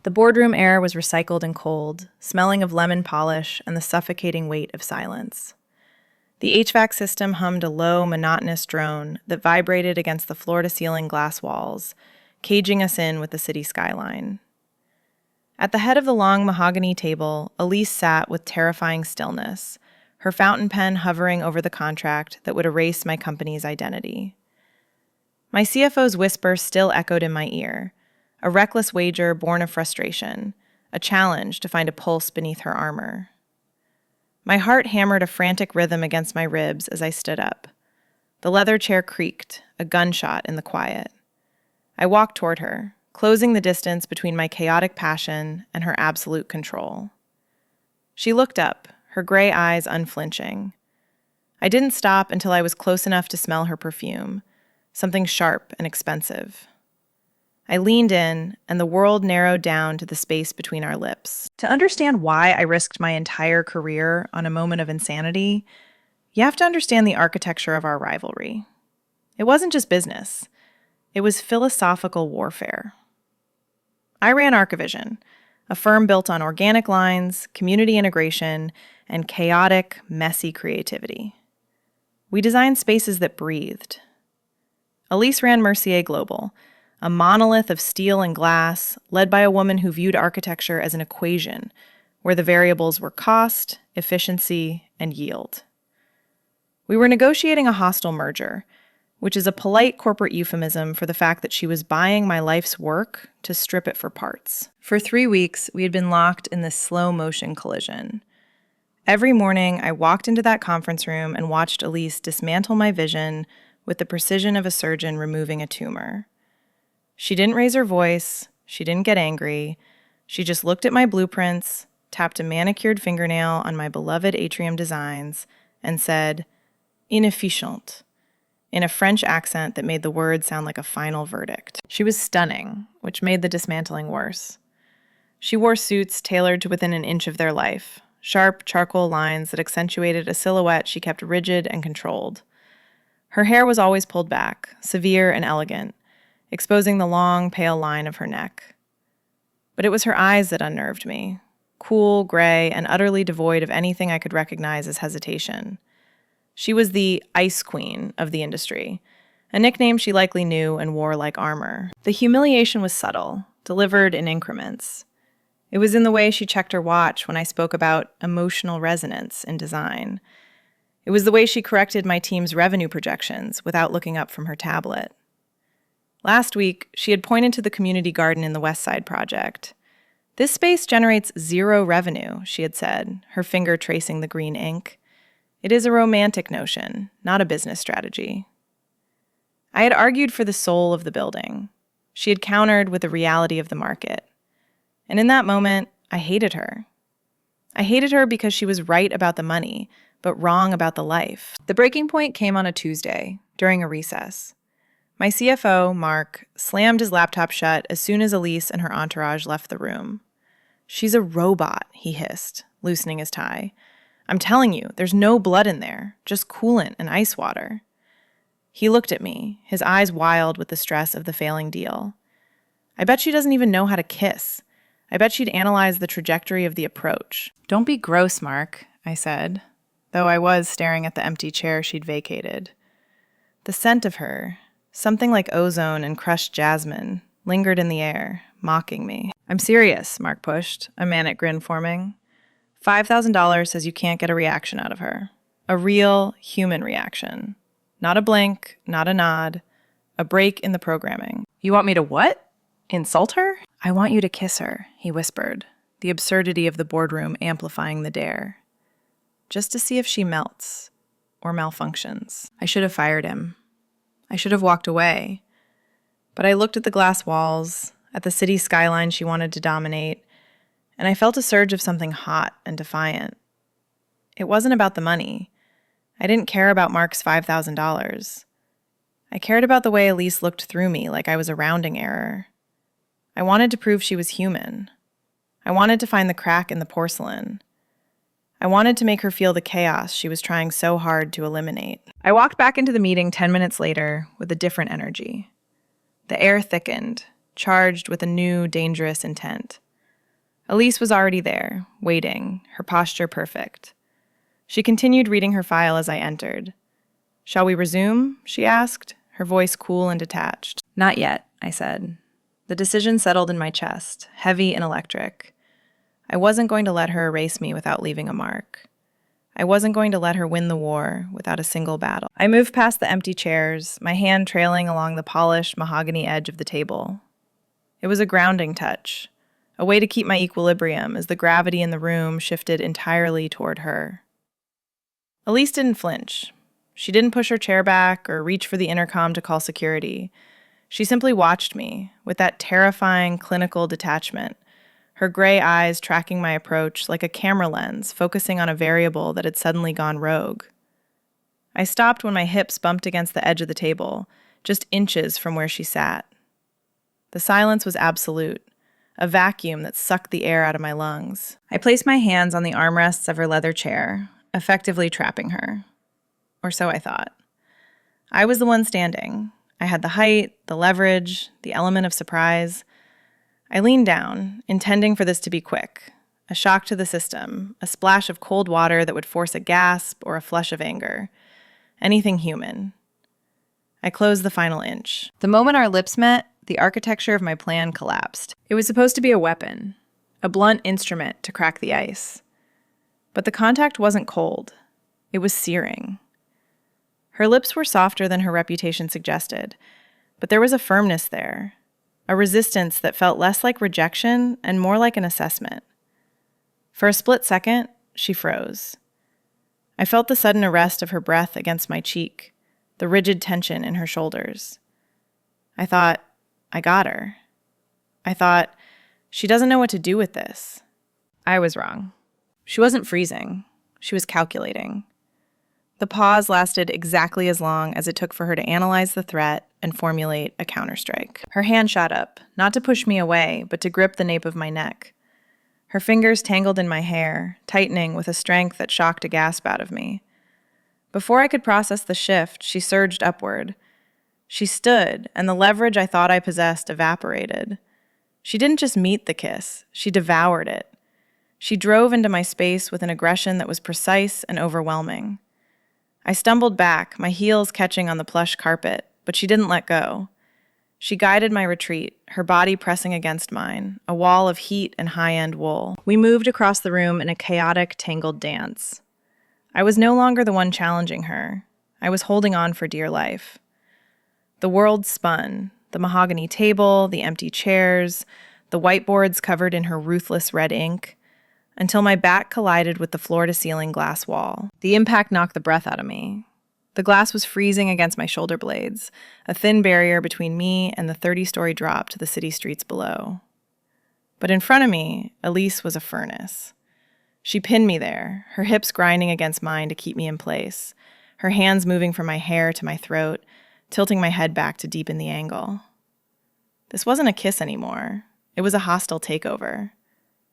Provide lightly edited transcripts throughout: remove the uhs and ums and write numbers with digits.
The boardroom air was recycled and cold, smelling of lemon polish and the suffocating weight of silence. The HVAC system hummed a low, monotonous drone that vibrated against the floor-to-ceiling glass walls, caging us in with the city skyline. At the head of the long mahogany table, Elise sat with terrifying stillness, her fountain pen hovering over the contract that would erase my company's identity. My CFO's whisper still echoed in my ear, a reckless wager born of frustration, a challenge to find a pulse beneath her armor. My heart hammered a frantic rhythm against my ribs as I stood up. The leather chair creaked, a gunshot in the quiet. I walked toward her, closing the distance between my chaotic passion and her absolute control. She looked up, her gray eyes unflinching. I didn't stop until I was close enough to smell her perfume, something sharp and expensive. I leaned in, and the world narrowed down to the space between our lips. To understand why I risked my entire career on a moment of insanity, you have to understand the architecture of our rivalry. It wasn't just business. It was philosophical warfare. I ran Archivision, a firm built on organic lines, community integration, and chaotic, messy creativity. We designed spaces that breathed. Elise ran Mercier Global, a monolith of steel and glass led by a woman who viewed architecture as an equation where the variables were cost, efficiency, and yield. We were negotiating a hostile merger, which is a polite corporate euphemism for the fact that she was buying my life's work to strip it for parts. For 3 weeks, we had been locked in this slow-motion collision. Every morning, I walked into that conference room and watched Elise dismantle my vision with the precision of a surgeon removing a tumor. She didn't raise her voice, she didn't get angry, she just looked at my blueprints, tapped a manicured fingernail on my beloved atrium designs, and said, "Inefficient," in a French accent that made the word sound like a final verdict. She was stunning, which made the dismantling worse. She wore suits tailored to within an inch of their life, sharp charcoal lines that accentuated a silhouette she kept rigid and controlled. Her hair was always pulled back, severe and elegant, exposing the long, pale line of her neck. But it was her eyes that unnerved me, cool, gray, and utterly devoid of anything I could recognize as hesitation. She was the Ice Queen of the industry, a nickname she likely knew and wore like armor. The humiliation was subtle, delivered in increments. It was in the way she checked her watch when I spoke about emotional resonance in design. It was the way she corrected my team's revenue projections without looking up from her tablet. Last week, she had pointed to the community garden in the West Side project. "This space generates 0 revenue," she had said, her finger tracing the green ink. "It is a romantic notion, not a business strategy." I had argued for the soul of the building. She had countered with the reality of the market. And in that moment, I hated her. I hated her because she was right about the money, but wrong about the life. The breaking point came on a Tuesday, during a recess. My CFO, Mark, slammed his laptop shut as soon as Elise and her entourage left the room. "She's a robot," he hissed, loosening his tie. "I'm telling you, there's no blood in there, just coolant and ice water." He looked at me, his eyes wild with the stress of the failing deal. "I bet she doesn't even know how to kiss. I bet she'd analyze the trajectory of the approach." "Don't be gross, Mark," I said, though I was staring at the empty chair she'd vacated. The scent of her, something like ozone and crushed jasmine, lingered in the air, mocking me. "I'm serious," Mark pushed, a manic grin forming. $5,000 says you can't get a reaction out of her. A real, human reaction. Not a blink, not a nod. A break in the programming. "You want me to what? Insult her?" "I want you to kiss her," he whispered, the absurdity of the boardroom amplifying the dare. Just to see if she melts, or malfunctions. I should have fired him. I should have walked away. But I looked at the glass walls, at the city skyline she wanted to dominate, and I felt a surge of something hot and defiant. It wasn't about the money. I didn't care about Mark's $5,000. I cared about the way Elise looked through me like I was a rounding error. I wanted to prove she was human. I wanted to find the crack in the porcelain. I wanted to make her feel the chaos she was trying so hard to eliminate. I walked back into the meeting 10 minutes later with a different energy. The air thickened, charged with a new, dangerous intent. Elise was already there, waiting, her posture perfect. She continued reading her file as I entered. "Shall we resume?" she asked, her voice cool and detached. "Not yet," I said. The decision settled in my chest, heavy and electric. I wasn't going to let her erase me without leaving a mark. I wasn't going to let her win the war without a single battle. I moved past the empty chairs, my hand trailing along the polished mahogany edge of the table. It was a grounding touch, a way to keep my equilibrium as the gravity in the room shifted entirely toward her. Elise didn't flinch. She didn't push her chair back or reach for the intercom to call security. She simply watched me with that terrifying clinical detachment, her gray eyes tracking my approach like a camera lens focusing on a variable that had suddenly gone rogue. I stopped when my hips bumped against the edge of the table, just inches from where she sat. The silence was absolute, a vacuum that sucked the air out of my lungs. I placed my hands on the armrests of her leather chair, effectively trapping her. Or so I thought. I was the one standing. I had the height, the leverage, the element of surprise. I leaned down, intending for this to be quick, a shock to the system, a splash of cold water that would force a gasp or a flush of anger. Anything human. I closed the final inch. The moment our lips met, the architecture of my plan collapsed. It was supposed to be a weapon, a blunt instrument to crack the ice. But the contact wasn't cold. It was searing. Her lips were softer than her reputation suggested, but there was a firmness there, a resistance that felt less like rejection and more like an assessment. For a split second, she froze. I felt the sudden arrest of her breath against my cheek, the rigid tension in her shoulders. I thought, I got her. I thought, she doesn't know what to do with this. I was wrong. She wasn't freezing. She was calculating. The pause lasted exactly as long as it took for her to analyze the threat and formulate a counterstrike. Her hand shot up, not to push me away, but to grip the nape of my neck. Her fingers tangled in my hair, tightening with a strength that shocked a gasp out of me. Before I could process the shift, she surged upward. She stood, and the leverage I thought I possessed evaporated. She didn't just meet the kiss, she devoured it. She drove into my space with an aggression that was precise and overwhelming. I stumbled back, my heels catching on the plush carpet, but she didn't let go. She guided my retreat, her body pressing against mine, a wall of heat and high-end wool. We moved across the room in a chaotic, tangled dance. I was no longer the one challenging her. I was holding on for dear life. The world spun, the mahogany table, the empty chairs, the whiteboards covered in her ruthless red ink, until my back collided with the floor-to-ceiling glass wall. The impact knocked the breath out of me. The glass was freezing against my shoulder blades, a thin barrier between me and the 30-story drop to the city streets below. But in front of me, Elise was a furnace. She pinned me there, her hips grinding against mine to keep me in place, her hands moving from my hair to my throat, tilting my head back to deepen the angle. This wasn't a kiss anymore. It was a hostile takeover.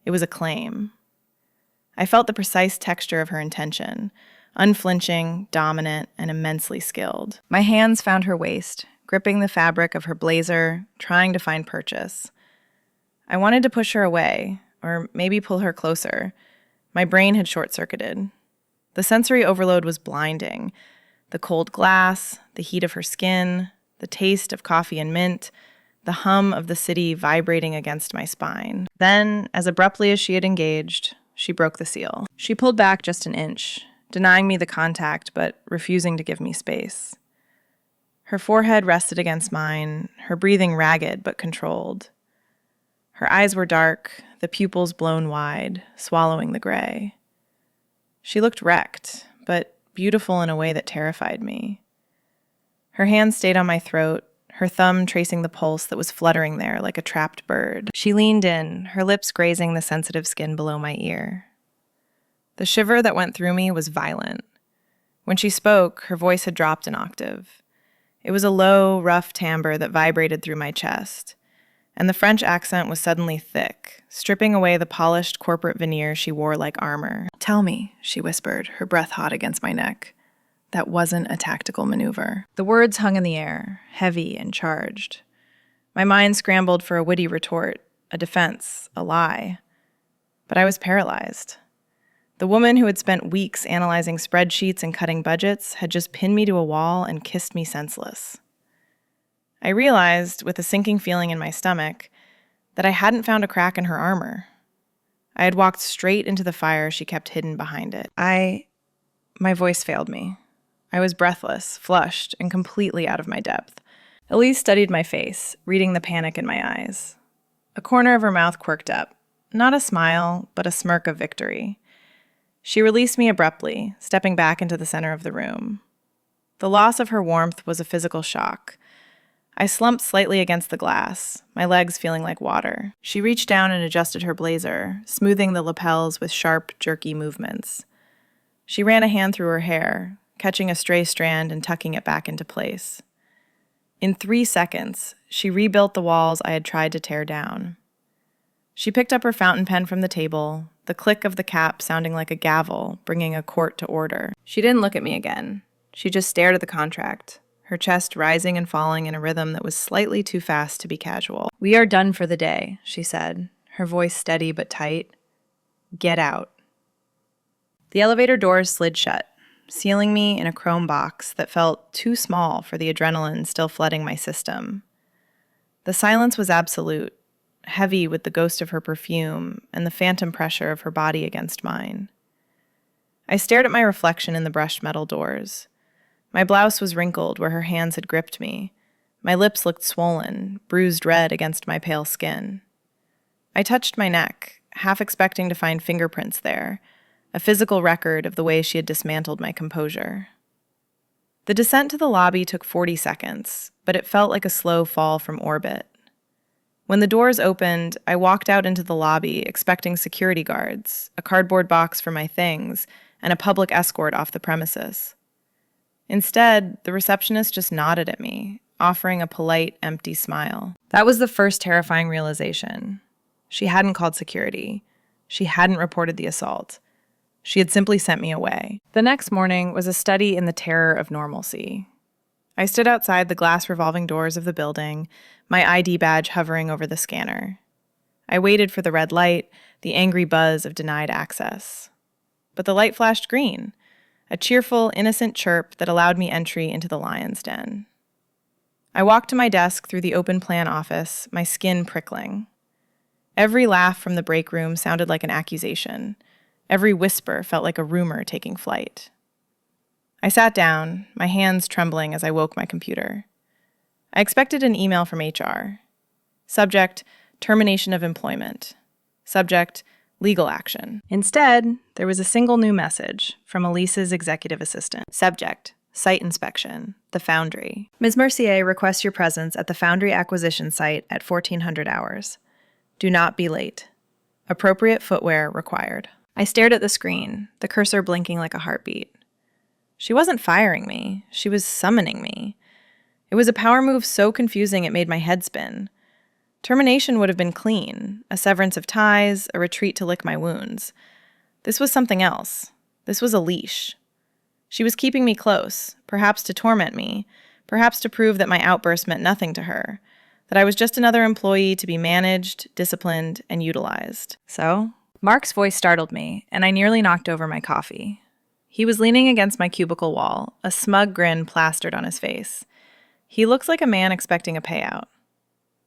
It was a claim. I felt the precise texture of her intention, unflinching, dominant, and immensely skilled. My hands found her waist, gripping the fabric of her blazer, trying to find purchase. I wanted to push her away, or maybe pull her closer. My brain had short-circuited. The sensory overload was blinding. The cold glass, the heat of her skin, the taste of coffee and mint, the hum of the city vibrating against my spine. Then, as abruptly as she had engaged, she broke the seal. She pulled back just an inch, denying me the contact but refusing to give me space. Her forehead rested against mine, her breathing ragged but controlled. Her eyes were dark, the pupils blown wide, swallowing the gray. She looked wrecked, but beautiful in a way that terrified me. Her hand stayed on my throat, her thumb tracing the pulse that was fluttering there like a trapped bird. She leaned in, her lips grazing the sensitive skin below my ear. The shiver that went through me was violent. When she spoke, her voice had dropped an octave. It was a low, rough timbre that vibrated through my chest, and the French accent was suddenly thick, stripping away the polished corporate veneer she wore like armor. "Tell me," she whispered, her breath hot against my neck. That wasn't a tactical maneuver. The words hung in the air, heavy and charged. My mind scrambled for a witty retort, a defense, a lie. But I was paralyzed. The woman who had spent weeks analyzing spreadsheets and cutting budgets had just pinned me to a wall and kissed me senseless. I realized, with a sinking feeling in my stomach, that I hadn't found a crack in her armor. I had walked straight into the fire she kept hidden behind it. My voice failed me. I was breathless, flushed, and completely out of my depth. Elise studied my face, reading the panic in my eyes. A corner of her mouth quirked up. Not a smile, but a smirk of victory. She released me abruptly, stepping back into the center of the room. The loss of her warmth was a physical shock. I slumped slightly against the glass, my legs feeling like water. She reached down and adjusted her blazer, smoothing the lapels with sharp, jerky movements. She ran a hand through her hair, catching a stray strand and tucking it back into place. In 3 seconds, she rebuilt the walls I had tried to tear down. She picked up her fountain pen from the table, the click of the cap sounding like a gavel, bringing a court to order. She didn't look at me again. She just stared at the contract, her chest rising and falling in a rhythm that was slightly too fast to be casual. "We are done for the day," she said, her voice steady but tight. "Get out." The elevator doors slid shut, sealing me in a chrome box that felt too small for the adrenaline still flooding my system. The silence was absolute, heavy with the ghost of her perfume and the phantom pressure of her body against mine. I stared at my reflection in the brushed metal doors. My blouse was wrinkled where her hands had gripped me. My lips looked swollen, bruised red against my pale skin. I touched my neck, half expecting to find fingerprints there, a physical record of the way she had dismantled my composure. The descent to the lobby took 40 seconds, but it felt like a slow fall from orbit. When the doors opened, I walked out into the lobby expecting security guards, a cardboard box for my things, and a public escort off the premises. Instead, the receptionist just nodded at me, offering a polite, empty smile. That was the first terrifying realization. She hadn't called security. She hadn't reported the assault. She had simply sent me away. The next morning was a study in the terror of normalcy. I stood outside the glass revolving doors of the building, my ID badge hovering over the scanner. I waited for the red light, the angry buzz of denied access. But the light flashed green, a cheerful, innocent chirp that allowed me entry into the lion's den. I walked to my desk through the open plan office, my skin prickling. Every laugh from the break room sounded like an accusation. Every whisper felt like a rumor taking flight. I sat down, my hands trembling as I woke my computer. I expected an email from HR. Subject, termination of employment. Subject, legal action. Instead, there was a single new message from Elise's executive assistant. Subject, site inspection, the foundry. Ms. Mercier requests your presence at the foundry acquisition site at 1400 hours. Do not be late. Appropriate footwear required. I stared at the screen, the cursor blinking like a heartbeat. She wasn't firing me. She was summoning me. It was a power move so confusing it made my head spin. Termination would have been clean, a severance of ties, a retreat to lick my wounds. This was something else. This was a leash. She was keeping me close, perhaps to torment me, perhaps to prove that my outburst meant nothing to her, that I was just another employee to be managed, disciplined, and utilized. So, Mark's voice startled me, and I nearly knocked over my coffee. He was leaning against my cubicle wall, a smug grin plastered on his face. He looked like a man expecting a payout.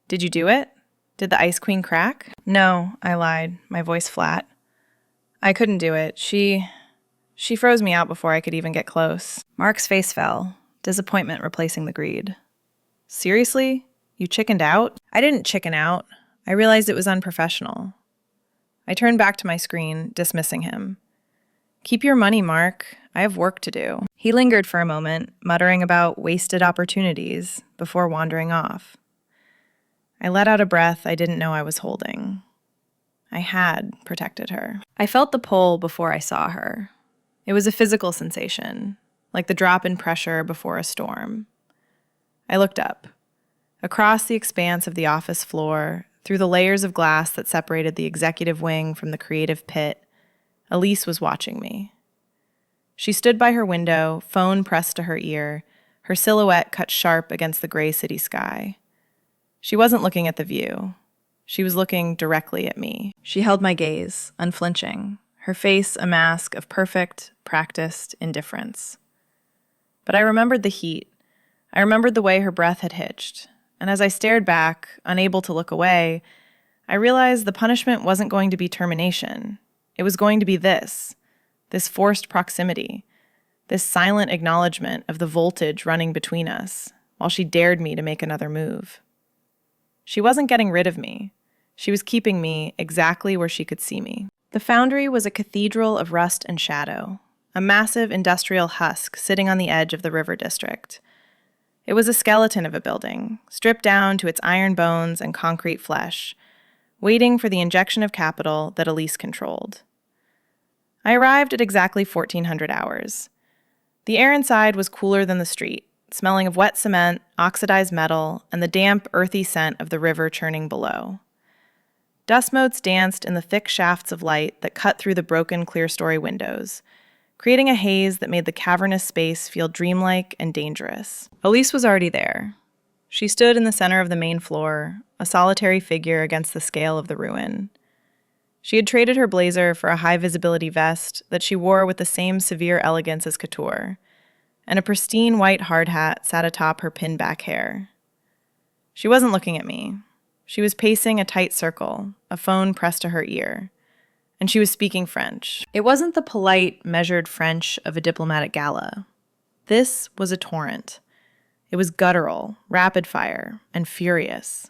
Did you do it? Did the Ice Queen crack? No, I lied, my voice flat. I couldn't do it. She froze me out before I could even get close. Mark's face fell, disappointment replacing the greed. Seriously? You chickened out? I didn't chicken out. I realized it was unprofessional. I turned back to my screen, dismissing him. Keep your money, Mark. I have work to do. He lingered for a moment, muttering about wasted opportunities, before wandering off. I let out a breath I didn't know I was holding. I had protected her. I felt the pull before I saw her. It was a physical sensation, like the drop in pressure before a storm. I looked up. Across the expanse of the office floor, through the layers of glass that separated the executive wing from the creative pit, Elise was watching me. She stood by her window, phone pressed to her ear, her silhouette cut sharp against the gray city sky. She wasn't looking at the view. She was looking directly at me. She held my gaze, unflinching, her face a mask of perfect, practiced indifference. But I remembered the heat. I remembered the way her breath had hitched. And as I stared back, unable to look away, I realized the punishment wasn't going to be termination. It was going to be this forced proximity, this silent acknowledgement of the voltage running between us, while she dared me to make another move. She wasn't getting rid of me. She was keeping me exactly where she could see me. The foundry was a cathedral of rust and shadow, a massive industrial husk sitting on the edge of the river district. It was a skeleton of a building, stripped down to its iron bones and concrete flesh, waiting for the injection of capital that Elise controlled. I arrived at exactly 1400 hours. The air inside was cooler than the street, smelling of wet cement, oxidized metal, and the damp, earthy scent of the river churning below. Dust motes danced in the thick shafts of light that cut through the broken clear-story windows, creating a haze that made the cavernous space feel dreamlike and dangerous. Elise was already there. She stood in the center of the main floor, a solitary figure against the scale of the ruin. She had traded her blazer for a high-visibility vest that she wore with the same severe elegance as couture, and a pristine white hard hat sat atop her pinned-back hair. She wasn't looking at me. She was pacing a tight circle, a phone pressed to her ear, and she was speaking French. It wasn't the polite, measured French of a diplomatic gala. This was a torrent. It was guttural, rapid-fire, and furious.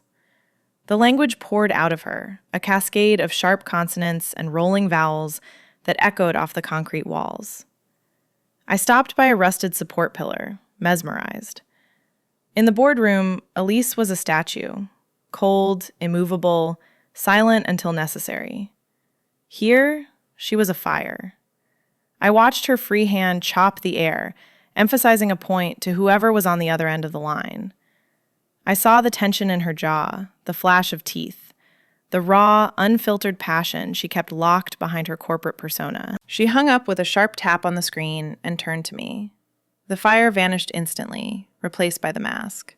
The language poured out of her, a cascade of sharp consonants and rolling vowels that echoed off the concrete walls. I stopped by a rusted support pillar, mesmerized. In the boardroom, Elise was a statue, cold, immovable, silent until necessary. Here, she was a fire. I watched her free hand chop the air, emphasizing a point to whoever was on the other end of the line. I saw the tension in her jaw, the flash of teeth, the raw, unfiltered passion she kept locked behind her corporate persona. She hung up with a sharp tap on the screen and turned to me. The fire vanished instantly, replaced by the mask.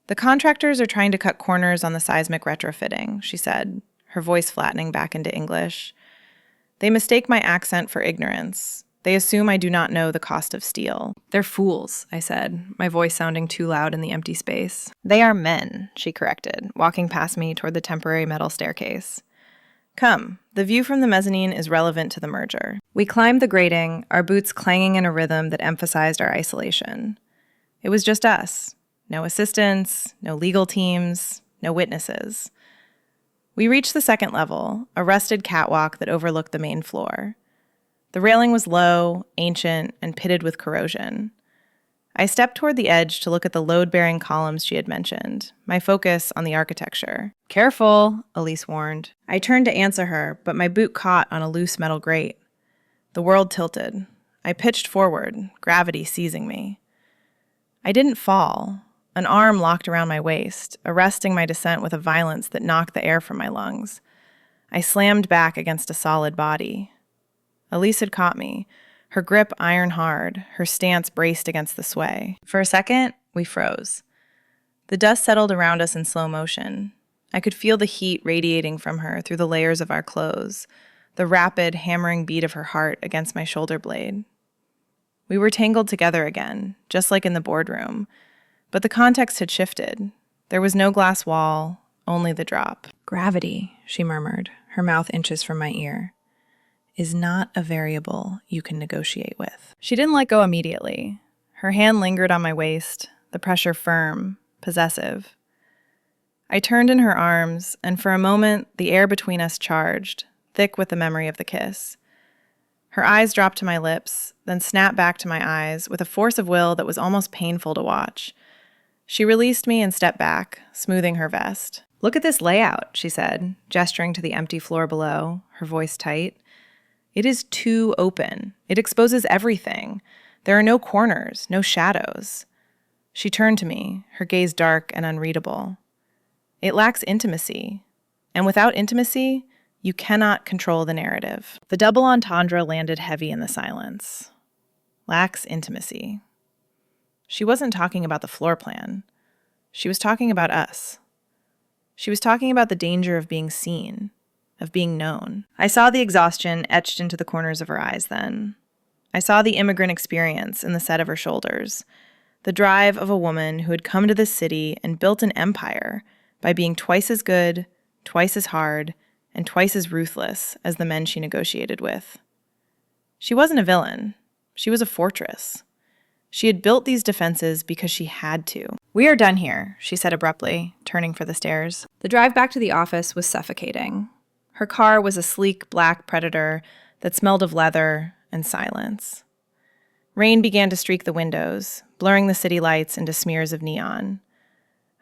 "The contractors are trying to cut corners on the seismic retrofitting," she said, her voice flattening back into English. "They mistake my accent for ignorance. They assume I do not know the cost of steel." "They're fools," I said, my voice sounding too loud in the empty space. "They are men," she corrected, walking past me toward the temporary metal staircase. "Come, the view from the mezzanine is relevant to the merger." We climbed the grating, our boots clanging in a rhythm that emphasized our isolation. It was just us. No assistants, no legal teams, no witnesses. We reached the second level, a rusted catwalk that overlooked the main floor. The railing was low, ancient, and pitted with corrosion. I stepped toward the edge to look at the load-bearing columns she had mentioned, my focus on the architecture. "Careful," Elise warned. I turned to answer her, but my boot caught on a loose metal grate. The world tilted. I pitched forward, gravity seizing me. I didn't fall. An arm locked around my waist, arresting my descent with a violence that knocked the air from my lungs. I slammed back against a solid body. Elise had caught me, her grip iron hard, her stance braced against the sway. For a second, we froze. The dust settled around us in slow motion. I could feel the heat radiating from her through the layers of our clothes, the rapid, hammering beat of her heart against my shoulder blade. We were tangled together again, just like in the boardroom, but the context had shifted. There was no glass wall, only the drop. "Gravity," she murmured, her mouth inches from my ear, "is not a variable you can negotiate with." She didn't let go immediately. Her hand lingered on my waist, the pressure firm, possessive. I turned in her arms, and for a moment, the air between us charged, thick with the memory of the kiss. Her eyes dropped to my lips, then snapped back to my eyes with a force of will that was almost painful to watch. She released me and stepped back, smoothing her vest. "Look at this layout," she said, gesturing to the empty floor below, her voice tight. "It is too open. It exposes everything. There are no corners, no shadows." She turned to me, her gaze dark and unreadable. "It lacks intimacy. And without intimacy, you cannot control the narrative." The double entendre landed heavy in the silence. Lacks intimacy. She wasn't talking about the floor plan. She was talking about us. She was talking about the danger of being seen, of being known. I saw the exhaustion etched into the corners of her eyes then. I saw the immigrant experience in the set of her shoulders, the drive of a woman who had come to this city and built an empire by being twice as good, twice as hard, and twice as ruthless as the men she negotiated with. She wasn't a villain. She was a fortress. She had built these defenses because she had to. "We are done here," she said abruptly, turning for the stairs. The drive back to the office was suffocating. Her car was a sleek black Predator that smelled of leather and silence. Rain began to streak the windows, blurring the city lights into smears of neon.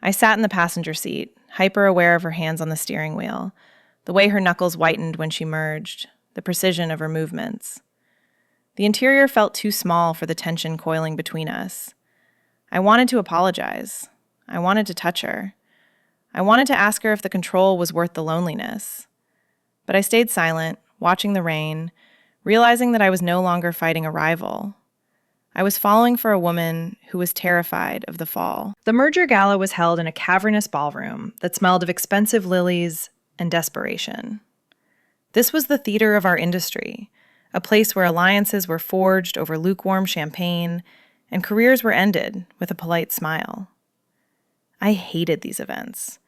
I sat in the passenger seat, hyper-aware of her hands on the steering wheel, the way her knuckles whitened when she merged, the precision of her movements. The interior felt too small for the tension coiling between us. I wanted to apologize. I wanted to touch her. I wanted to ask her if the control was worth the loneliness. But I stayed silent, watching the rain, realizing that I was no longer fighting a rival. I was following for a woman who was terrified of the fall. The merger gala was held in a cavernous ballroom that smelled of expensive lilies and desperation. This was the theater of our industry, a place where alliances were forged over lukewarm champagne and careers were ended with a polite smile. I hated these events.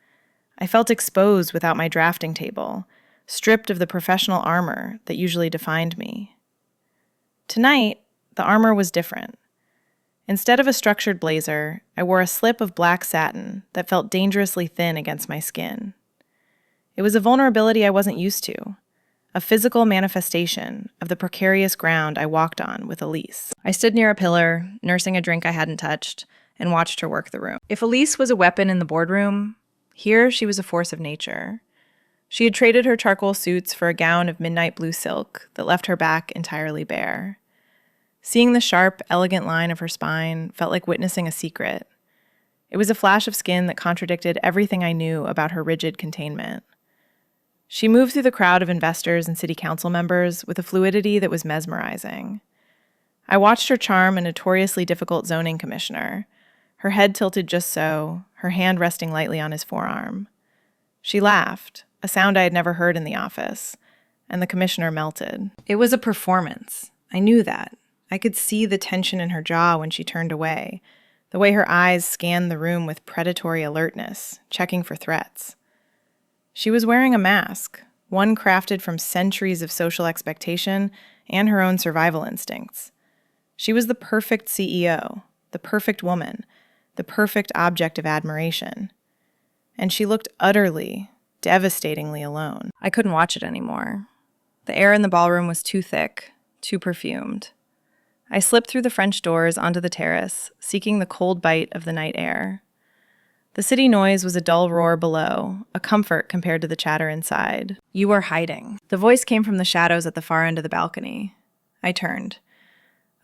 I felt exposed without my drafting table, stripped of the professional armor that usually defined me. Tonight, the armor was different. Instead of a structured blazer, I wore a slip of black satin that felt dangerously thin against my skin. It was a vulnerability I wasn't used to, a physical manifestation of the precarious ground I walked on with Elise. I stood near a pillar, nursing a drink I hadn't touched, and watched her work the room. If Elise was a weapon in the boardroom, here she was a force of nature. She had traded her charcoal suits for a gown of midnight blue silk that left her back entirely bare. Seeing the sharp, elegant line of her spine felt like witnessing a secret. It was a flash of skin that contradicted everything I knew about her rigid containment. She moved through the crowd of investors and city council members with a fluidity that was mesmerizing. I watched her charm a notoriously difficult zoning commissioner, her head tilted just so, her hand resting lightly on his forearm. She laughed, a sound I had never heard in the office, and the commissioner melted. It was a performance. I knew that. I could see the tension in her jaw when she turned away, the way her eyes scanned the room with predatory alertness, checking for threats. She was wearing a mask, one crafted from centuries of social expectation and her own survival instincts. She was the perfect CEO, the perfect woman, the perfect object of admiration. And she looked utterly, devastatingly alone. I couldn't watch it anymore. The air in the ballroom was too thick, too perfumed. I slipped through the French doors onto the terrace, seeking the cold bite of the night air. The city noise was a dull roar below, a comfort compared to the chatter inside. "You are hiding." The voice came from the shadows at the far end of the balcony. I turned.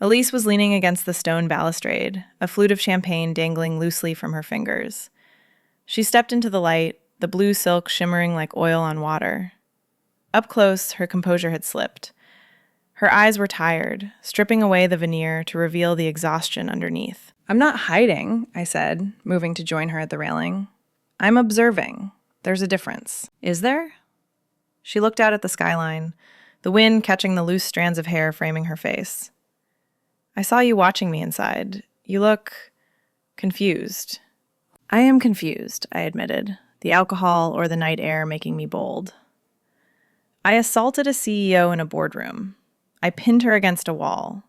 Elise was leaning against the stone balustrade, a flute of champagne dangling loosely from her fingers. She stepped into the light, the blue silk shimmering like oil on water. Up close, her composure had slipped. Her eyes were tired, stripping away the veneer to reveal the exhaustion underneath. "I'm not hiding," I said, moving to join her at the railing. "I'm observing. There's a difference." "Is there?" She looked out at the skyline, the wind catching the loose strands of hair framing her face. "I saw you watching me inside. You look confused." "I am confused," I admitted, the alcohol or the night air making me bold. "I assaulted a CEO in a boardroom. I pinned her against a wall.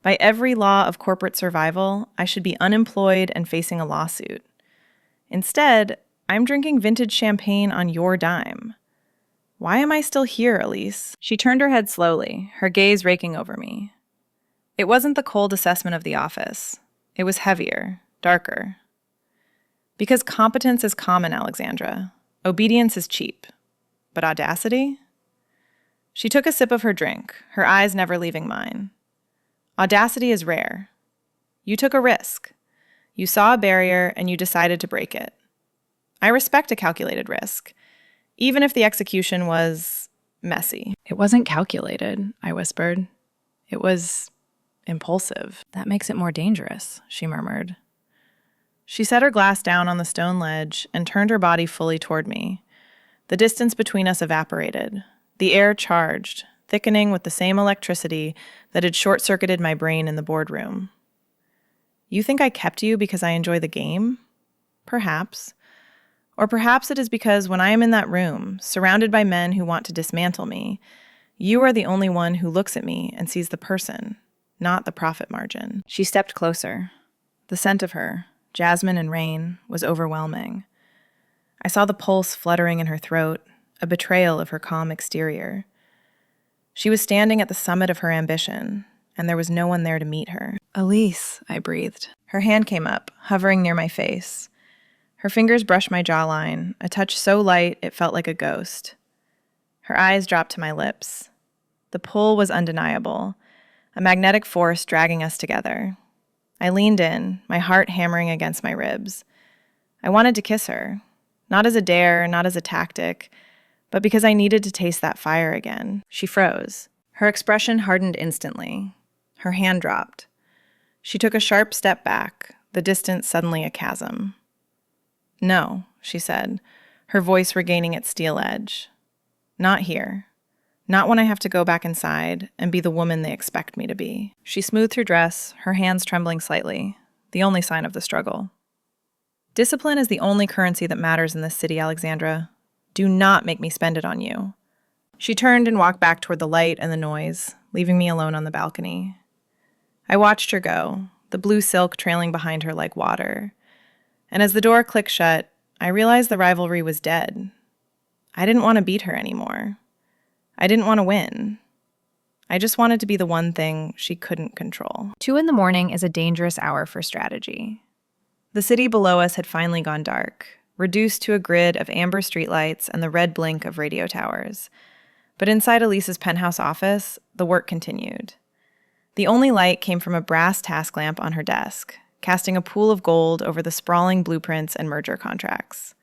By every law of corporate survival, I should be unemployed and facing a lawsuit. Instead, I'm drinking vintage champagne on your dime. Why am I still here, Elise?" She turned her head slowly, her gaze raking over me. It wasn't the cold assessment of the office. It was heavier, darker. "Because competence is common, Alexandra. Obedience is cheap. But audacity?" She took a sip of her drink, her eyes never leaving mine. "Audacity is rare. You took a risk. You saw a barrier and you decided to break it. I respect a calculated risk, even if the execution was messy." "It wasn't calculated," I whispered. "It was impulsive." "That makes it more dangerous," she murmured. She set her glass down on the stone ledge and turned her body fully toward me. The distance between us evaporated. The air charged, thickening with the same electricity that had short-circuited my brain in the boardroom. You think I kept you because I enjoy the game? Perhaps. Or perhaps it is because when I am in that room, surrounded by men who want to dismantle me, you are the only one who looks at me and sees the person, not the profit margin. She stepped closer. The scent of her, jasmine and rain, was overwhelming. I saw the pulse fluttering in her throat, a betrayal of her calm exterior. She was standing at the summit of her ambition, and there was no one there to meet her. "Elise," I breathed. Her hand came up, hovering near my face. Her fingers brushed my jawline, a touch so light it felt like a ghost. Her eyes dropped to my lips. The pull was undeniable, a magnetic force dragging us together. I leaned in, my heart hammering against my ribs. I wanted to kiss her, not as a dare, not as a tactic, but because I needed to taste that fire again. She froze. Her expression hardened instantly. Her hand dropped. She took a sharp step back, the distance suddenly a chasm. "No," she said, her voice regaining its steel edge. "Not here. Not when I have to go back inside and be the woman they expect me to be." She smoothed her dress, her hands trembling slightly, the only sign of the struggle. "Discipline is the only currency that matters in this city, Alexandra. Do not make me spend it on you." She turned and walked back toward the light and the noise, leaving me alone on the balcony. I watched her go, the blue silk trailing behind her like water. And as the door clicked shut, I realized the rivalry was dead. I didn't want to beat her anymore. I didn't want to win. I just wanted to be the one thing she couldn't control. 2 a.m. is a dangerous hour for strategy. The city below us had finally gone dark, reduced to a grid of amber streetlights and the red blink of radio towers. But inside Elise's penthouse office, the work continued. The only light came from a brass task lamp on her desk, casting a pool of gold over the sprawling blueprints and merger contracts.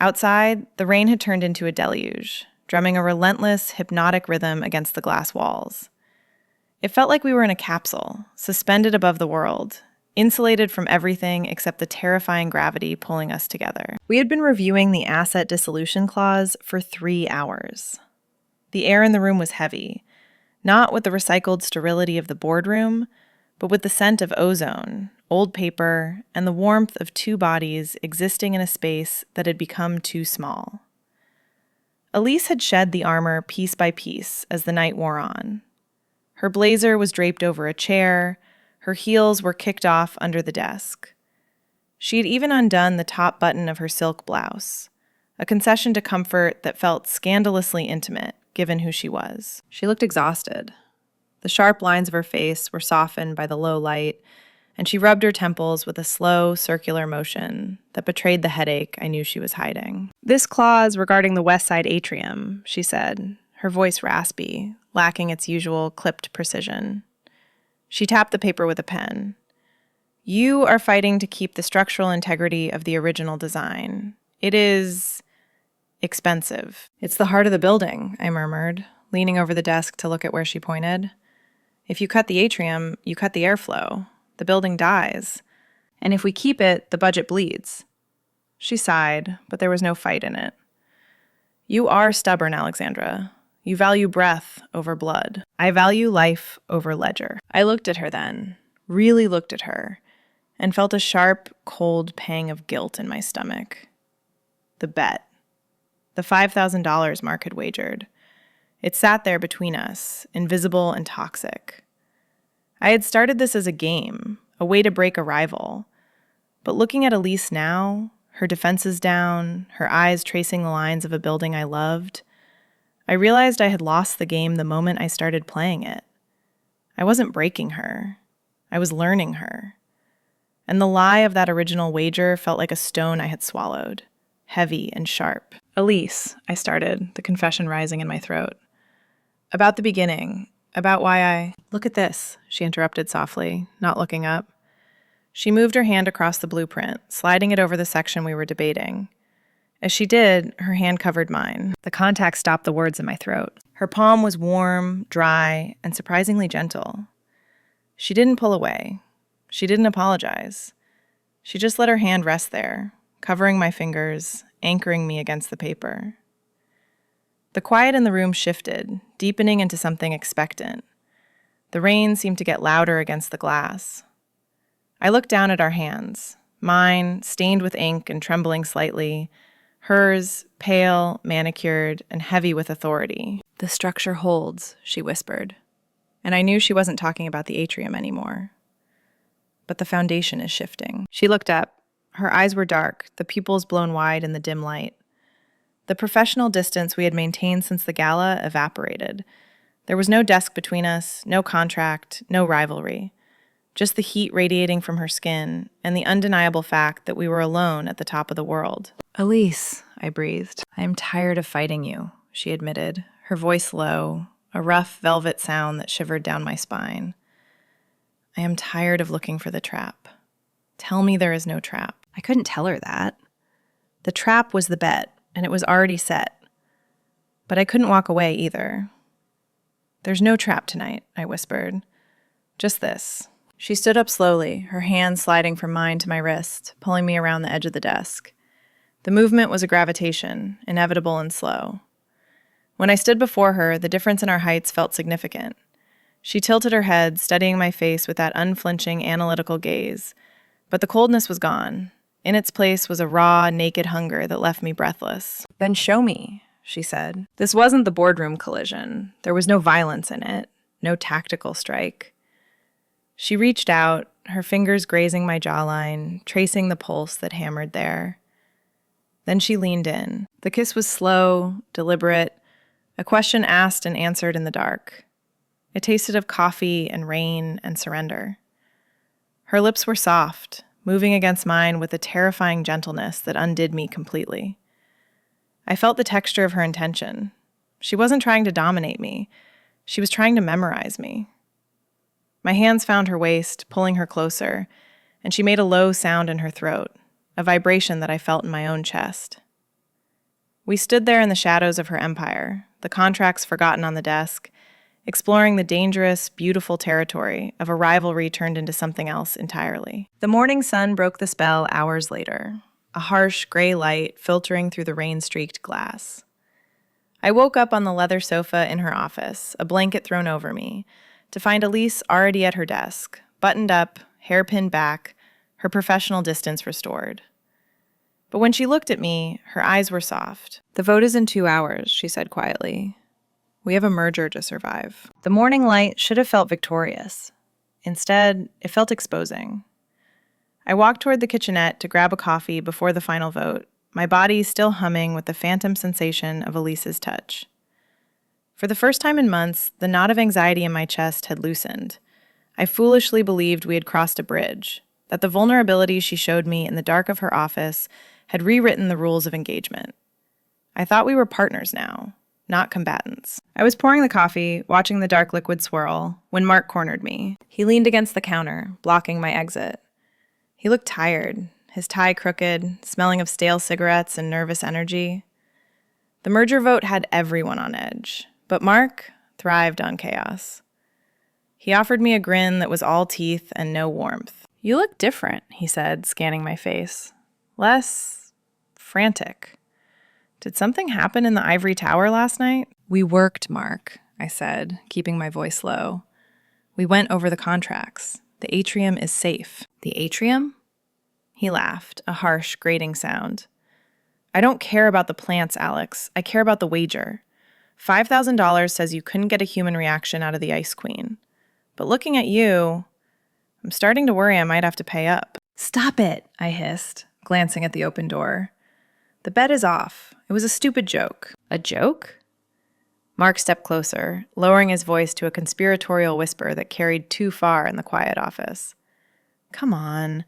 Outside, the rain had turned into a deluge, drumming a relentless, hypnotic rhythm against the glass walls. It felt like we were in a capsule, suspended above the world, insulated from everything except the terrifying gravity pulling us together. We had been reviewing the asset dissolution clause for 3 hours. The air in the room was heavy, not with the recycled sterility of the boardroom, but with the scent of ozone, old paper, and the warmth of 2 bodies existing in a space that had become too small. Elise had shed the armor piece by piece as the night wore on. Her blazer was draped over a chair, her heels were kicked off under the desk. She had even undone the top button of her silk blouse, a concession to comfort that felt scandalously intimate, given who she was. She looked exhausted. The sharp lines of her face were softened by the low light, and she rubbed her temples with a slow, circular motion that betrayed the headache I knew she was hiding. "This clause regarding the West Side atrium," she said, her voice raspy, lacking its usual clipped precision. She tapped the paper with a pen. "You are fighting to keep the structural integrity of the original design. It is expensive." "It's the heart of the building," I murmured, leaning over the desk to look at where she pointed. "If you cut the atrium, you cut the airflow. The building dies. And if we keep it, the budget bleeds." She sighed, but there was no fight in it. "You are stubborn, Alexandra. You value breath over blood. I value life over ledger." I looked at her then, really looked at her, and felt a sharp, cold pang of guilt in my stomach. The bet. The $5,000 Mark had wagered. It sat there between us, invisible and toxic. I had started this as a game, a way to break a rival. But looking at Elise now, her defenses down, her eyes tracing the lines of a building I loved, I realized I had lost the game the moment I started playing it. I wasn't breaking her. I was learning her. And the lie of that original wager felt like a stone I had swallowed, heavy and sharp. "Elise," I started, the confession rising in my throat. "About the beginning, about why I—" "Look at this," she interrupted softly, not looking up. She moved her hand across the blueprint, sliding it over the section we were debating. As she did, her hand covered mine. The contact stopped the words in my throat. Her palm was warm, dry, and surprisingly gentle. She didn't pull away. She didn't apologize. She just let her hand rest there, covering my fingers, anchoring me against the paper. The quiet in the room shifted, deepening into something expectant. The rain seemed to get louder against the glass. I looked down at our hands, mine stained with ink and trembling slightly, hers pale, manicured, and heavy with authority. "The structure holds," she whispered. And I knew she wasn't talking about the atrium anymore. "But the foundation is shifting." She looked up. Her eyes were dark, the pupils blown wide in the dim light. The professional distance we had maintained since the gala evaporated. There was no desk between us, no contract, no rivalry. Just the heat radiating from her skin and the undeniable fact that we were alone at the top of the world. "Elise," I breathed. "I am tired of fighting you," she admitted, her voice low, a rough velvet sound that shivered down my spine. "I am tired of looking for the trap. Tell me there is no trap." I couldn't tell her that. The trap was the bet, and it was already set. But I couldn't walk away either. "There's no trap tonight," I whispered. "Just this." She stood up slowly, her hand sliding from mine to my wrist, pulling me around the edge of the desk. The movement was a gravitation, inevitable and slow. When I stood before her, the difference in our heights felt significant. She tilted her head, studying my face with that unflinching, analytical gaze. But the coldness was gone. In its place was a raw, naked hunger that left me breathless. "Then show me," she said. This wasn't the boardroom collision. There was no violence in it, no tactical strike. She reached out, her fingers grazing my jawline, tracing the pulse that hammered there. Then she leaned in. The kiss was slow, deliberate, a question asked and answered in the dark. It tasted of coffee and rain and surrender. Her lips were soft, moving against mine with a terrifying gentleness that undid me completely. I felt the texture of her intention. She wasn't trying to dominate me. She was trying to memorize me. My hands found her waist, pulling her closer, and she made a low sound in her throat, a vibration that I felt in my own chest. We stood there in the shadows of her empire, the contracts forgotten on the desk, exploring the dangerous, beautiful territory of a rivalry turned into something else entirely. The morning sun broke the spell hours later, a harsh gray light filtering through the rain-streaked glass. I woke up on the leather sofa in her office, a blanket thrown over me, to find Elise already at her desk, buttoned up, hair pinned back, her professional distance restored. But when she looked at me, her eyes were soft. "The vote is in 2 hours," she said quietly. "We have a merger to survive." The morning light should have felt victorious. Instead, it felt exposing. I walked toward the kitchenette to grab a coffee before the final vote, my body still humming with the phantom sensation of Elise's touch. For the first time in months, the knot of anxiety in my chest had loosened. I foolishly believed we had crossed a bridge, that the vulnerability she showed me in the dark of her office had rewritten the rules of engagement. I thought we were partners now, not combatants. I was pouring the coffee, watching the dark liquid swirl, when Mark cornered me. He leaned against the counter, blocking my exit. He looked tired, his tie crooked, smelling of stale cigarettes and nervous energy. The merger vote had everyone on edge, but Mark thrived on chaos. He offered me a grin that was all teeth and no warmth. "You look different," he said, scanning my face. "Less frantic. Did something happen in the ivory tower last night?" "We worked, Mark," I said, keeping my voice low. "We went over the contracts. The atrium is safe." "The atrium?" He laughed, a harsh, grating sound. "I don't care about the plants, Alex. I care about the wager. $5,000 says you couldn't get a human reaction out of the Ice Queen. But looking at you, I'm starting to worry I might have to pay up." "Stop it," I hissed, glancing at the open door. "The bet is off. It was a stupid joke." "A joke?" Mark stepped closer, lowering his voice to a conspiratorial whisper that carried too far in the quiet office. "Come on.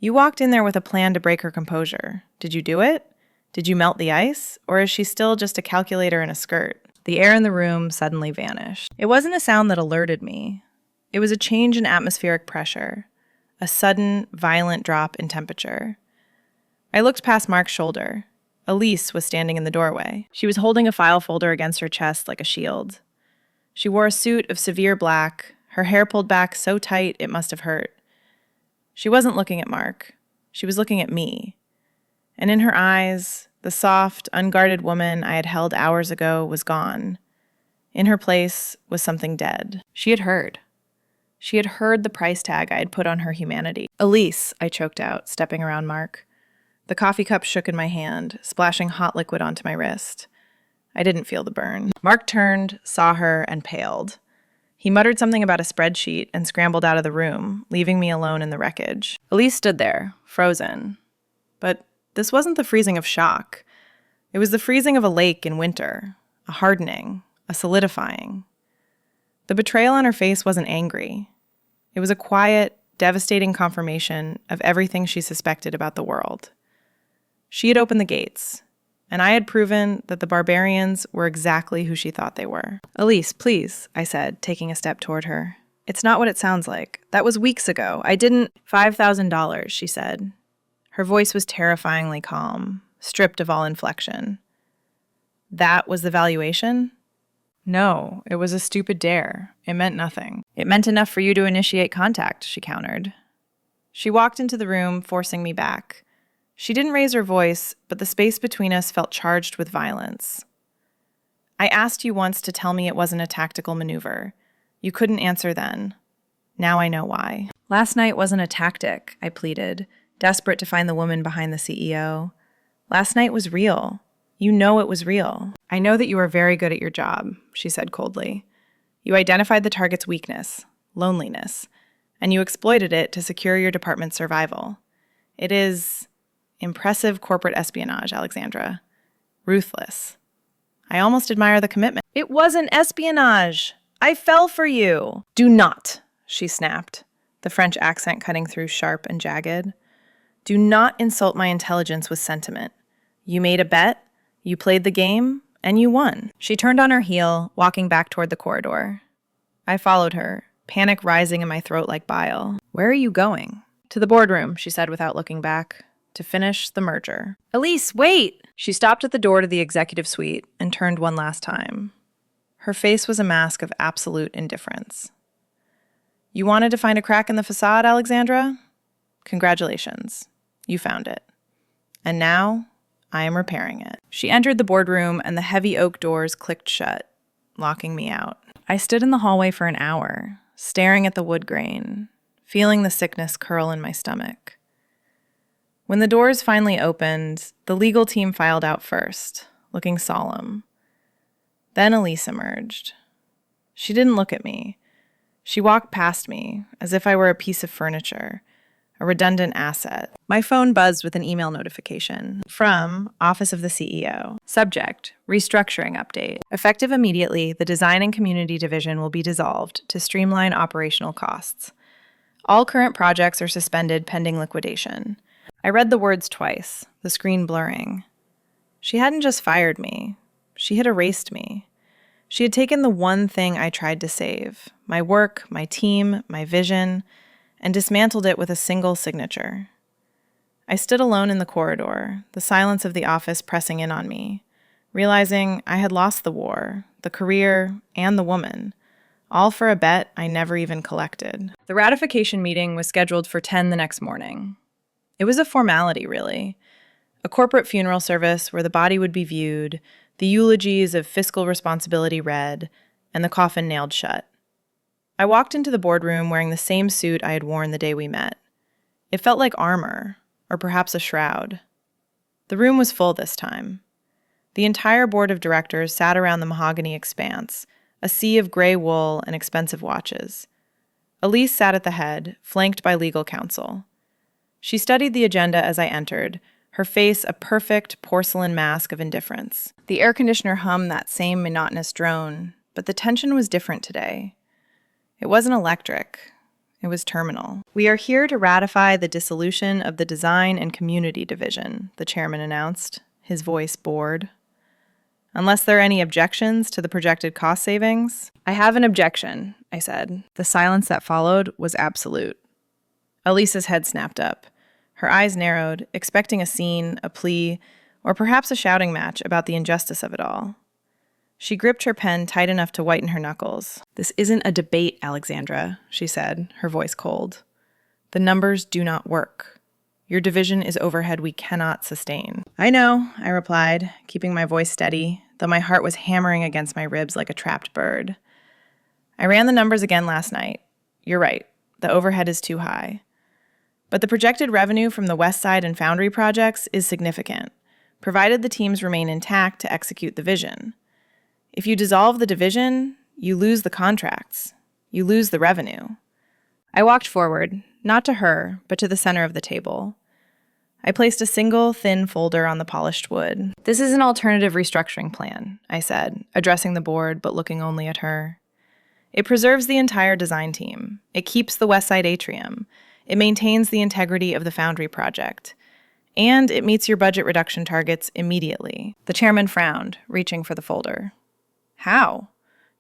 You walked in there with a plan to break her composure. Did you do it? Did you melt the ice? Or is she still just a calculator in a skirt?" The air in the room suddenly vanished. It wasn't a sound that alerted me. It was a change in atmospheric pressure, a sudden, violent drop in temperature. I looked past Mark's shoulder. Elise was standing in the doorway. She was holding a file folder against her chest like a shield. She wore a suit of severe black, her hair pulled back so tight it must have hurt. She wasn't looking at Mark. She was looking at me. And in her eyes, the soft, unguarded woman I had held hours ago was gone. In her place was something dead. She had heard. She had heard the price tag I had put on her humanity. Elise, I choked out, stepping around Mark. The coffee cup shook in my hand, splashing hot liquid onto my wrist. I didn't feel the burn. Mark turned, saw her, and paled. He muttered something about a spreadsheet and scrambled out of the room, leaving me alone in the wreckage. Elise stood there, frozen. But this wasn't the freezing of shock. It was the freezing of a lake in winter, a hardening, a solidifying. The betrayal on her face wasn't angry. It was a quiet, devastating confirmation of everything she suspected about the world. She had opened the gates, and I had proven that the barbarians were exactly who she thought they were. "Elise, please," I said, taking a step toward her. "It's not what it sounds like. That was weeks ago. I didn't—" $5,000, she said. Her voice was terrifyingly calm, stripped of all inflection. That was the valuation? No, it was a stupid dare. It meant nothing. It meant enough for you to initiate contact, she countered. She walked into the room, forcing me back. She didn't raise her voice, but the space between us felt charged with violence. "I asked you once to tell me it wasn't a tactical maneuver. You couldn't answer then. Now I know why." "Last night wasn't a tactic," I pleaded, desperate to find the woman behind the CEO. "Last night was real. You know it was real." "I know that you are very good at your job," she said coldly. "You identified the target's weakness, loneliness, and you exploited it to secure your department's survival. It is impressive corporate espionage, Alexandra. Ruthless. I almost admire the commitment." "It wasn't espionage. I fell for you." "Do not," she snapped, the French accent cutting through sharp and jagged. "Do not insult my intelligence with sentiment. You made a bet, you played the game, and you won." She turned on her heel, walking back toward the corridor. I followed her, panic rising in my throat like bile. "Where are you going?" "To the boardroom," she said without looking back. "To finish the merger." "Elise, wait!" She stopped at the door to the executive suite and turned one last time. Her face was a mask of absolute indifference. "You wanted to find a crack in the facade, Alexandra? Congratulations. You found it. And now I am repairing it." She entered the boardroom and the heavy oak doors clicked shut, locking me out. I stood in the hallway for an hour, staring at the wood grain, feeling the sickness curl in my stomach. When the doors finally opened, the legal team filed out first, looking solemn. Then Elise emerged. She didn't look at me. She walked past me, as if I were a piece of furniture, a redundant asset. My phone buzzed with an email notification from Office of the CEO. Subject, restructuring update. Effective immediately, the Design and Community Division will be dissolved to streamline operational costs. All current projects are suspended pending liquidation. I read the words twice, the screen blurring. She hadn't just fired me. She had erased me. She had taken the one thing I tried to save, my work, my team, my vision, and dismantled it with a single signature. I stood alone in the corridor, the silence of the office pressing in on me, realizing I had lost the war, the career, and the woman, all for a bet I never even collected. The ratification meeting was scheduled for 10 the next morning. It was a formality, really. A corporate funeral service where the body would be viewed, the eulogies of fiscal responsibility read, and the coffin nailed shut. I walked into the boardroom wearing the same suit I had worn the day we met. It felt like armor, or perhaps a shroud. The room was full this time. The entire board of directors sat around the mahogany expanse, a sea of gray wool and expensive watches. Elise sat at the head, flanked by legal counsel. She studied the agenda as I entered, her face a perfect porcelain mask of indifference. The air conditioner hummed that same monotonous drone, but the tension was different today. It wasn't electric. It was terminal. "We are here to ratify the dissolution of the Design and Community Division," the chairman announced, his voice bored. "Unless there are any objections to the projected cost savings?" "I have an objection," I said. The silence that followed was absolute. Elise's head snapped up. Her eyes narrowed, expecting a scene, a plea, or perhaps a shouting match about the injustice of it all. She gripped her pen tight enough to whiten her knuckles. "This isn't a debate, Alexandra," she said, her voice cold. "The numbers do not work. Your division is overhead we cannot sustain." "I know," I replied, keeping my voice steady, though my heart was hammering against my ribs like a trapped bird. "I ran the numbers again last night. You're right, the overhead is too high. But the projected revenue from the West Side and Foundry projects is significant, provided the teams remain intact to execute the vision. If you dissolve the division, you lose the contracts. You lose the revenue." I walked forward, not to her, but to the center of the table. I placed a single, thin folder on the polished wood. "This is an alternative restructuring plan," I said, addressing the board but looking only at her. "It preserves the entire design team. It keeps the West Side atrium. It maintains the integrity of the Foundry project. And it meets your budget reduction targets immediately." The chairman frowned, reaching for the folder. "How?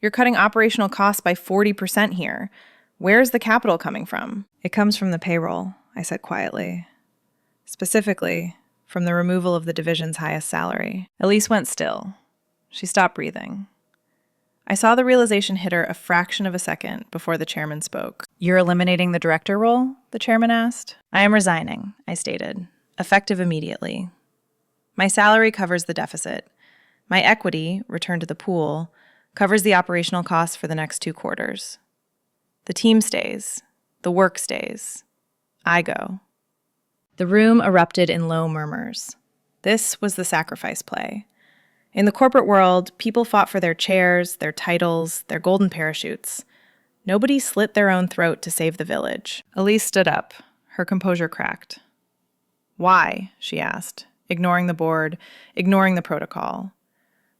You're cutting operational costs by 40% here. Where's the capital coming from?" "It comes from the payroll," I said quietly. "Specifically, from the removal of the division's highest salary." Elise went still. She stopped breathing. I saw the realization hit her a fraction of a second before the chairman spoke. "You're eliminating the director role?" the chairman asked. "I am resigning," I stated, effective immediately. "My salary covers the deficit. My equity, returned to the pool, covers the operational costs for the next 2 quarters. The team stays. The work stays. I go." The room erupted in low murmurs. This was the sacrifice play. In the corporate world, people fought for their chairs, their titles, their golden parachutes. Nobody slit their own throat to save the village. Elise stood up. Her composure cracked. "Why?" she asked, ignoring the board, ignoring the protocol.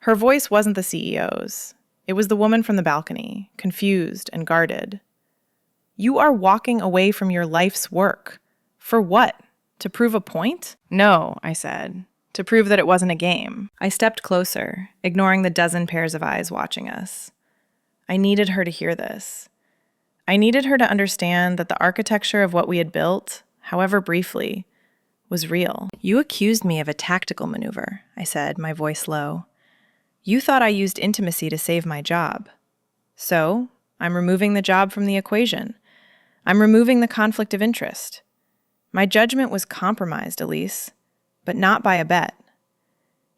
Her voice wasn't the CEO's. It was the woman from the balcony, confused and guarded. "You are walking away from your life's work. For what? To prove a point?" "No," I said. "To prove that it wasn't a game." I stepped closer, ignoring the dozen pairs of eyes watching us. I needed her to hear this. I needed her to understand that the architecture of what we had built, however briefly, was real. "You accused me of a tactical maneuver," I said, my voice low. "You thought I used intimacy to save my job. So, I'm removing the job from the equation. I'm removing the conflict of interest. My judgment was compromised, Elise, but not by a bet.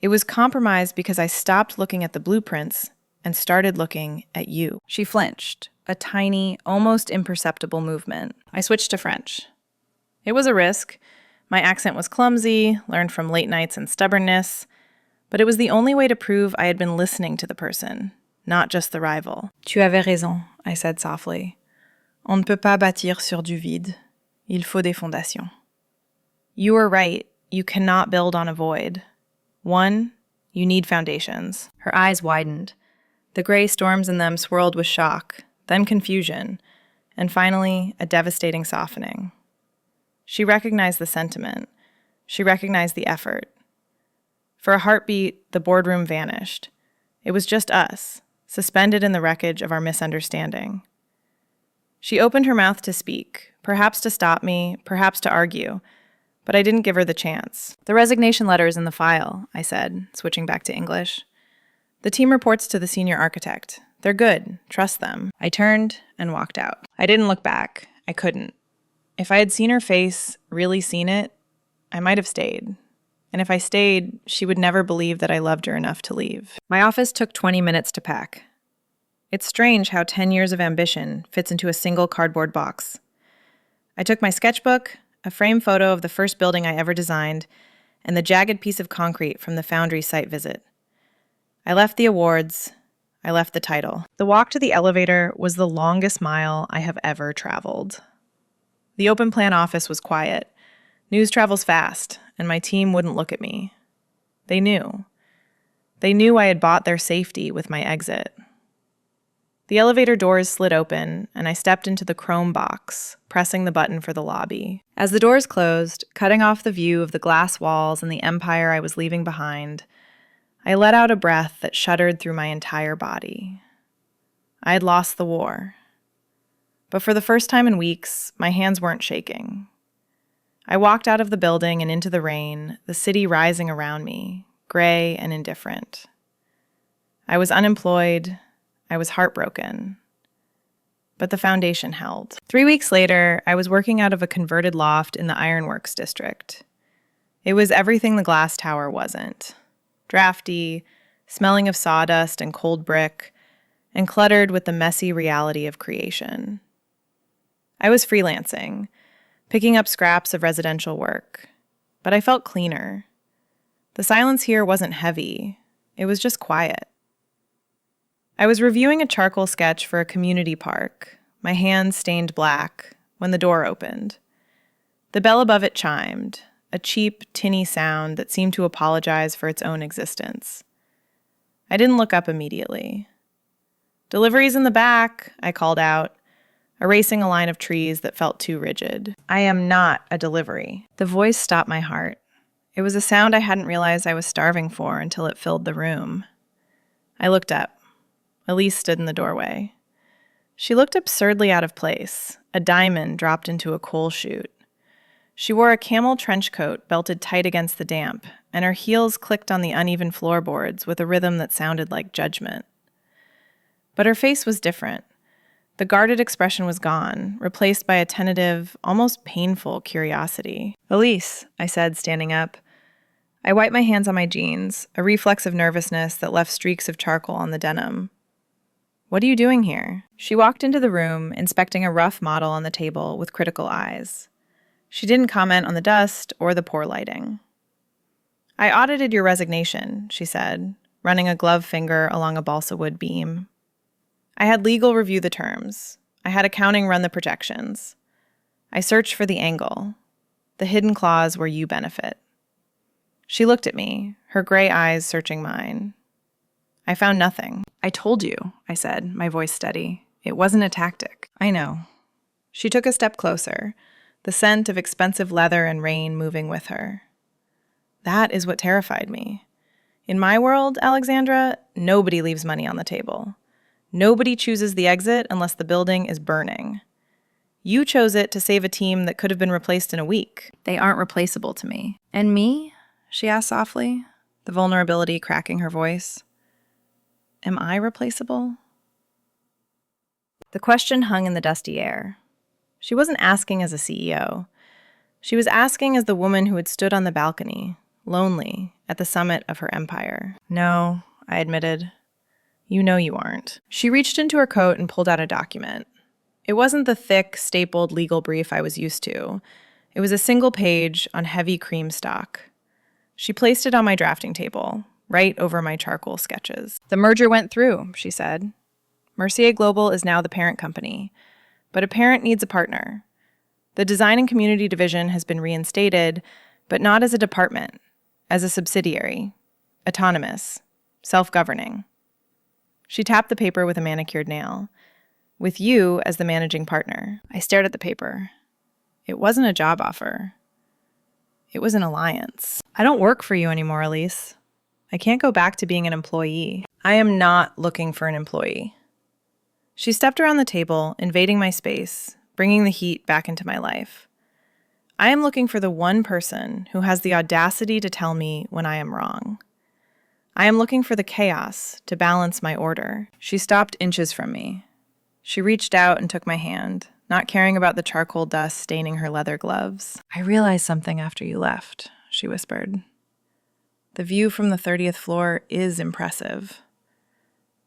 It was compromised because I stopped looking at the blueprints and started looking at you." She flinched, a tiny, almost imperceptible movement. I switched to French. It was a risk. My accent was clumsy, learned from late nights and stubbornness, but it was the only way to prove I had been listening to the person, not just the rival. "Tu avais raison," I said softly. "On ne peut pas bâtir sur du vide. Il faut des fondations." "You were right. You cannot build on a void. One, you need foundations." Her eyes widened. The gray storms in them swirled with shock, then confusion, and finally, a devastating softening. She recognized the sentiment. She recognized the effort. For a heartbeat, the boardroom vanished. It was just us, suspended in the wreckage of our misunderstanding. She opened her mouth to speak, perhaps to stop me, perhaps to argue, but I didn't give her the chance. "The resignation letter is in the file," I said, switching back to English. "The team reports to the senior architect. They're good. Trust them." I turned and walked out. I didn't look back. I couldn't. If I had seen her face, really seen it, I might have stayed. And if I stayed, she would never believe that I loved her enough to leave. My office took 20 minutes to pack. It's strange how 10 years of ambition fits into a single cardboard box. I took my sketchbook, a frame photo of the first building I ever designed, and the jagged piece of concrete from the Foundry site visit. I left the awards. I left the title. The walk to the elevator was the longest mile I have ever traveled. The open plan office was quiet. News travels fast, and my team wouldn't look at me. They knew. They knew I had bought their safety with my exit. The elevator doors slid open, and I stepped into the chrome box, pressing the button for the lobby. As the doors closed, cutting off the view of the glass walls and the empire I was leaving behind, I let out a breath that shuddered through my entire body. I had lost the war. But for the first time in weeks, my hands weren't shaking. I walked out of the building and into the rain, the city rising around me, gray and indifferent. I was unemployed. I was heartbroken. but the foundation held. 3 weeks later, I was working out of a converted loft in the Ironworks district. It was everything the glass tower wasn't. Drafty, smelling of sawdust and cold brick, and cluttered with the messy reality of creation. I was freelancing, picking up scraps of residential work, but I felt cleaner. The silence here wasn't heavy, it was just quiet. I was reviewing a charcoal sketch for a community park, my hands stained black, when the door opened. The bell above it chimed, a cheap, tinny sound that seemed to apologize for its own existence. I didn't look up immediately. "Delivery's in the back," I called out, erasing a line of trees that felt too rigid. "I am not a delivery." The voice stopped my heart. It was a sound I hadn't realized I was starving for until it filled the room. I looked up. Elise stood in the doorway. She looked absurdly out of place, a diamond dropped into a coal chute. She wore a camel trench coat belted tight against the damp, and her heels clicked on the uneven floorboards with a rhythm that sounded like judgment. But her face was different. The guarded expression was gone, replaced by a tentative, almost painful curiosity. "Elise," I said, standing up. I wiped my hands on my jeans, a reflex of nervousness that left streaks of charcoal on the denim. "What are you doing here?" She walked into the room, inspecting a rough model on the table with critical eyes. She didn't comment on the dust or the poor lighting. "I audited your resignation," she said, running a glove finger along a balsa wood beam. "I had legal review the terms. I had accounting run the projections. I searched for the angle, the hidden clause where you benefit." She looked at me, her gray eyes searching mine. "I found nothing." "I told you," I said, my voice steady. "It wasn't a tactic." "I know." She took a step closer, the scent of expensive leather and rain moving with her. That is what terrified me. In my world, Alexandra, nobody leaves money on the table. Nobody chooses the exit unless the building is burning. You chose it to save a team that could have been replaced in a week. They aren't replaceable to me. "And me?" she asked softly, the vulnerability cracking her voice. "Am I replaceable?" The question hung in the dusty air. She wasn't asking as a CEO. She was asking as the woman who had stood on the balcony, lonely, at the summit of her empire. "No," I admitted. "You know you aren't." She reached into her coat and pulled out a document. It wasn't the thick, stapled legal brief I was used to. It was a single page on heavy cream stock. She placed it on my drafting table, right over my charcoal sketches. "The merger went through," she said. "Mercier Global is now the parent company, but a parent needs a partner. The design and community division has been reinstated, but not as a department, as a subsidiary, autonomous, self-governing." She tapped the paper with a manicured nail. "With you as the managing partner." I stared at the paper. It wasn't a job offer. It was an alliance. "I don't work for you anymore, Elise. I can't go back to being an employee. I am not looking for an employee." She stepped around the table, invading my space, bringing the heat back into my life. "I am looking for the one person who has the audacity to tell me when I am wrong. I am looking for the chaos to balance my order." She stopped inches from me. She reached out and took my hand, not caring about the charcoal dust staining her leather gloves. "I realized something after you left," she whispered. "The view from the 30th floor is impressive,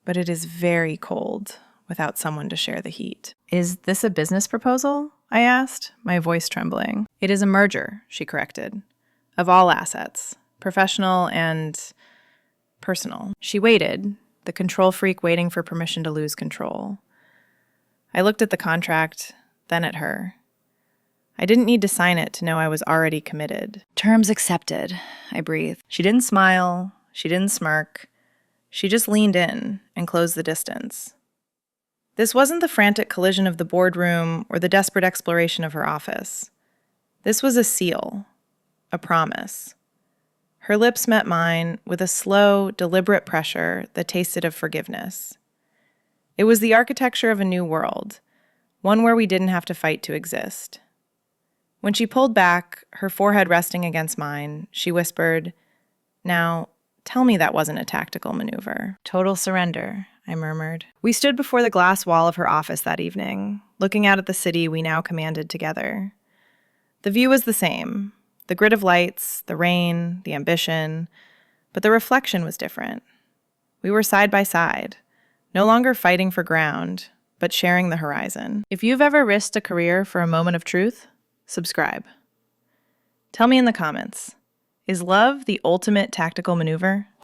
but it is very cold without someone to share the heat." "Is this a business proposal?" I asked, my voice trembling. "It is a merger," she corrected, "of all assets, professional and personal." She waited, the control freak waiting for permission to lose control. I looked at the contract, then at her. I didn't need to sign it to know I was already committed. "Terms accepted," I breathed. She didn't smile, she didn't smirk. She just leaned in and closed the distance. This wasn't the frantic collision of the boardroom or the desperate exploration of her office. This was a seal, a promise. Her lips met mine with a slow, deliberate pressure that tasted of forgiveness. It was the architecture of a new world, one where we didn't have to fight to exist. When she pulled back, her forehead resting against mine, she whispered, "Now, tell me that wasn't a tactical maneuver." "Total surrender," I murmured. We stood before the glass wall of her office that evening, looking out at the city we now commanded together. The view was the same, the grid of lights, the rain, the ambition, but the reflection was different. We were side by side, no longer fighting for ground, but sharing the horizon. If you've ever risked a career for a moment of truth, subscribe. Tell me in the comments, is love the ultimate tactical maneuver?